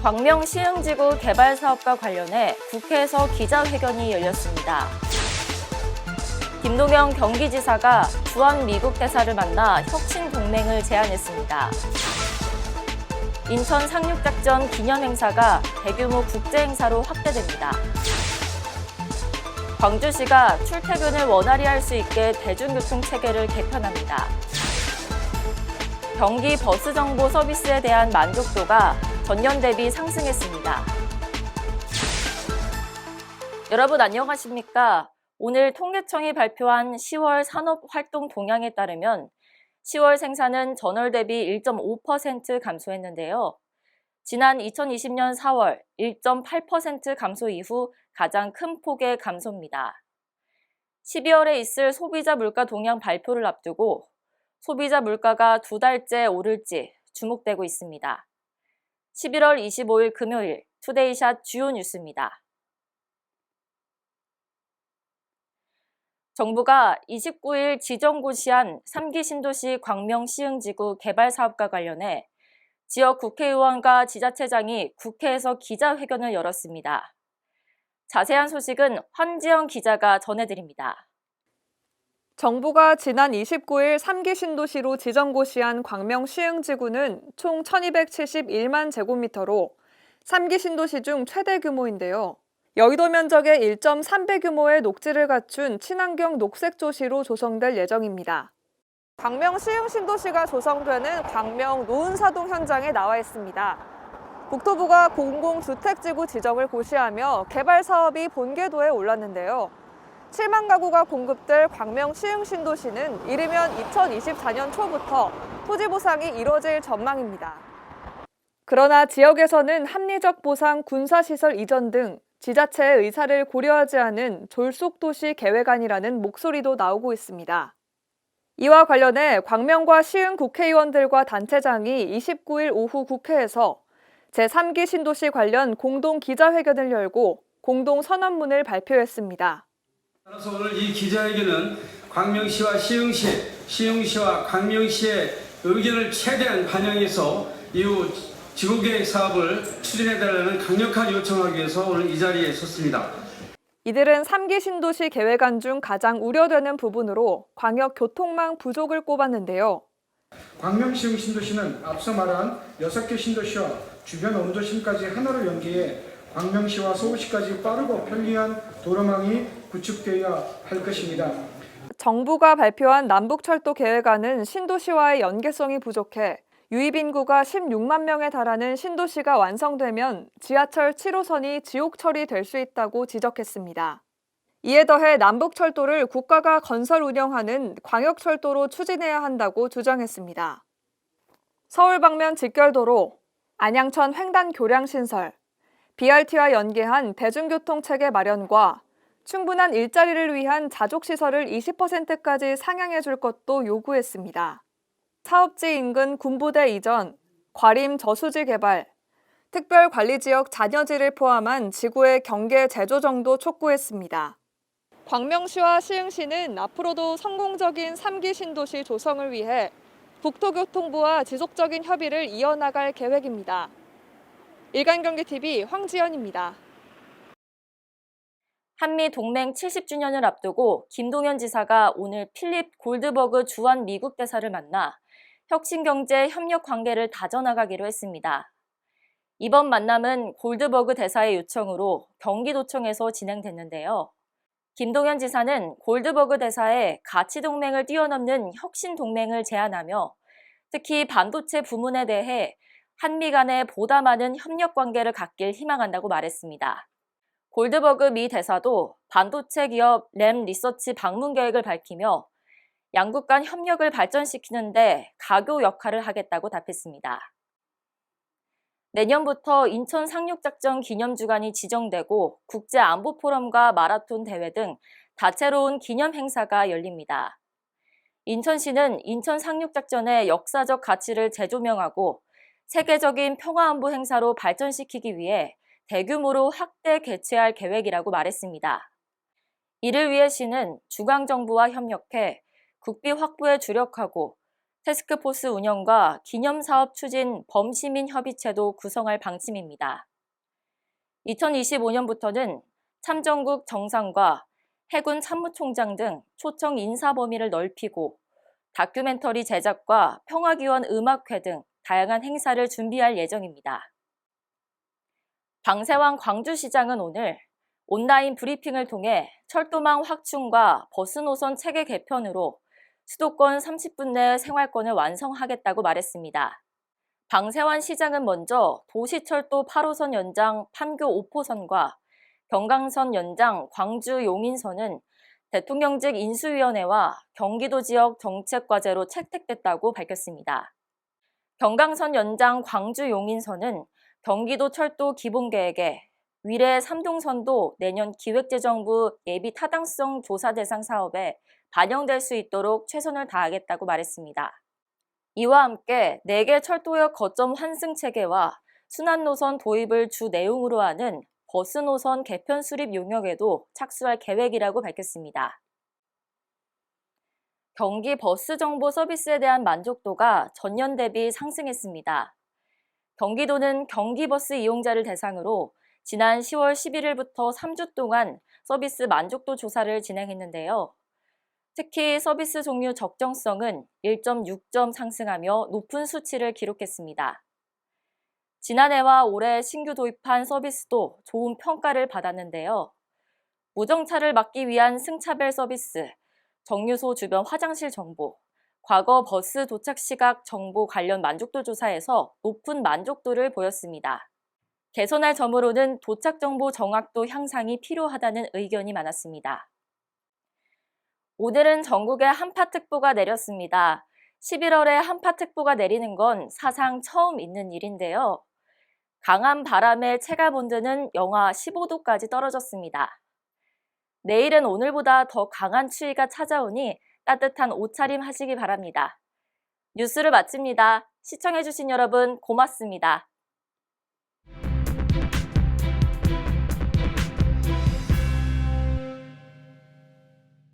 광명 시흥지구 개발 사업과 관련해 국회에서 기자회견이 열렸습니다. 김동연 경기지사가 주한 미국 대사를 만나 혁신 동맹을 제안했습니다. 인천 상륙작전 기념행사가 대규모 국제행사로 확대됩니다. 광주시가 출퇴근을 원활히 할 수 있게 대중교통 체계를 개편합니다. 경기 버스 정보 서비스에 대한 만족도가 전년 대비 상승했습니다. 여러분 안녕하십니까? 오늘 통계청이 발표한 10월 산업활동 동향에 따르면 10월 생산은 전월 대비 1.5% 감소했는데요. 지난 2020년 4월 1.8% 감소 이후 가장 큰 폭의 감소입니다. 12월에 있을 소비자 물가 동향 발표를 앞두고 소비자 물가가 2달째 오를지 주목되고 있습니다. 11월 25일 금요일 투데이샷 주요 뉴스입니다. 정부가 29일 지정고시한 3기 신도시 광명 시흥지구 개발 사업과 관련해 지역 국회의원과 지자체장이 국회에서 기자회견을 열었습니다. 자세한 소식은 환지영 기자가 전해드립니다. 정부가 지난 29일 3기 신도시로 지정고시한 광명 시흥지구는 총 1271만 제곱미터로 3기 신도시 중 최대 규모인데요. 여의도 면적의 1.3배 규모의 녹지를 갖춘 친환경 녹색도시로 조성될 예정입니다. 광명 시흥 신도시가 조성되는 광명 노은사동 현장에 나와 있습니다. 국토부가 공공주택지구 지정을 고시하며 개발 사업이 본궤도에 올랐는데요. 7만 가구가 공급될 광명 시흥 신도시는 이르면 2024년 초부터 토지 보상이 이뤄질 전망입니다. 그러나 지역에서는 합리적 보상, 군사시설 이전 등 지자체의 의사를 고려하지 않은 졸속도시 계획안이라는 목소리도 나오고 있습니다. 이와 관련해 광명과 시흥 국회의원들과 단체장이 29일 오후 국회에서 제3기 신도시 관련 공동 기자회견을 열고 공동 선언문을 발표했습니다. 따라서 오늘 이 기자회견은 광명시와 시흥시와 광명시의 의견을 최대한 반영해서 이후 지구계획 사업을 추진해달라는 강력한 요청하기 위해서 오늘 이 자리에 섰습니다. 이들은 3기 신도시 계획안 중 가장 우려되는 부분으로 광역교통망 부족을 꼽았는데요. 광명 시흥 신도시는 앞서 말한 6개 신도시와 주변 원도심까지 하나로 연계해 광명시와 서울시까지 빠르고 편리한 도로망이 구축되어야 할 것입니다. 정부가 발표한 남북철도 계획안은 신도시와의 연계성이 부족해 유입 인구가 16만 명에 달하는 신도시가 완성되면 지하철 7호선이 지옥철이 될 수 있다고 지적했습니다. 이에 더해 남북철도를 국가가 건설 운영하는 광역철도로 추진해야 한다고 주장했습니다. 서울 방면 직결도로, 안양천 횡단 교량 신설, BRT와 연계한 대중교통 체계 마련과 충분한 일자리를 위한 자족시설을 20%까지 상향해 줄 것도 요구했습니다. 사업지 인근 군부대 이전, 과림 저수지 개발, 특별관리지역 잔여지를 포함한 지구의 경계 재조정도 촉구했습니다. 광명시와 시흥시는 앞으로도 성공적인 3기 신도시 조성을 위해 국토교통부와 지속적인 협의를 이어나갈 계획입니다. 일간경기TV 황지연입니다. 한미 동맹 70주년을 앞두고 김동연 지사가 오늘 필립 골드버그 주한 미국 대사를 만나 혁신경제 협력 관계를 다져나가기로 했습니다. 이번 만남은 골드버그 대사의 요청으로 경기도청에서 진행됐는데요. 김동연 지사는 골드버그 대사에 가치동맹을 뛰어넘는 혁신동맹을 제안하며 특히 반도체 부문에 대해 한미 간에 보다 많은 협력 관계를 갖길 희망한다고 말했습니다. 골드버그 미 대사도 반도체 기업 램 리서치 방문 계획을 밝히며 양국 간 협력을 발전시키는데 가교 역할을 하겠다고 답했습니다. 내년부터 인천 상륙작전 기념주간이 지정되고 국제안보포럼과 마라톤 대회 등 다채로운 기념 행사가 열립니다. 인천시는 인천 상륙작전의 역사적 가치를 재조명하고 세계적인 평화안보 행사로 발전시키기 위해 대규모로 확대 개최할 계획이라고 말했습니다. 이를 위해 시는 중앙정부와 협력해 국비 확보에 주력하고 태스크포스 운영과 기념사업 추진 범시민협의체도 구성할 방침입니다. 2025년부터는 참전국 정상과 해군 참모총장 등 초청 인사 범위를 넓히고 다큐멘터리 제작과 평화기원 음악회 등 다양한 행사를 준비할 예정입니다. 방세환 광주시장은 오늘 온라인 브리핑을 통해 철도망 확충과 버스 노선 체계 개편으로 수도권 30분 내 생활권을 완성하겠다고 말했습니다. 방세환 시장은 먼저 도시철도 8호선 연장 판교 5호선과 경강선 연장 광주 용인선은 대통령직 인수위원회와 경기도 지역 정책과제로 채택됐다고 밝혔습니다. 경강선 연장 광주 용인선은 경기도 철도 기본계획에 위례 삼동선도 내년 기획재정부 예비 타당성 조사 대상 사업에 반영될 수 있도록 최선을 다하겠다고 말했습니다. 이와 함께 4개 철도역 거점 환승 체계와 순환노선 도입을 주 내용으로 하는 버스 노선 개편 수립 용역에도 착수할 계획이라고 밝혔습니다. 경기 버스 정보 서비스에 대한 만족도가 전년 대비 상승했습니다. 경기도는 경기버스 이용자를 대상으로 지난 10월 11일부터 3주 동안 서비스 만족도 조사를 진행했는데요. 특히 서비스 종류 적정성은 1.6점 상승하며 높은 수치를 기록했습니다. 지난해와 올해 신규 도입한 서비스도 좋은 평가를 받았는데요. 무정차를 막기 위한 승차벨 서비스, 정류소 주변 화장실 정보, 과거 버스 도착 시각 정보 관련 만족도 조사에서 높은 만족도를 보였습니다. 개선할 점으로는 도착 정보 정확도 향상이 필요하다는 의견이 많았습니다. 오늘은 전국에 한파특보가 내렸습니다. 11월에 한파특보가 내리는 건 사상 처음 있는 일인데요. 강한 바람에 체감온도는 영하 15도까지 떨어졌습니다. 내일은 오늘보다 더 강한 추위가 찾아오니 따뜻한 옷차림 하시기 바랍니다. 뉴스를 마칩니다. 시청해주신 여러분 고맙습니다.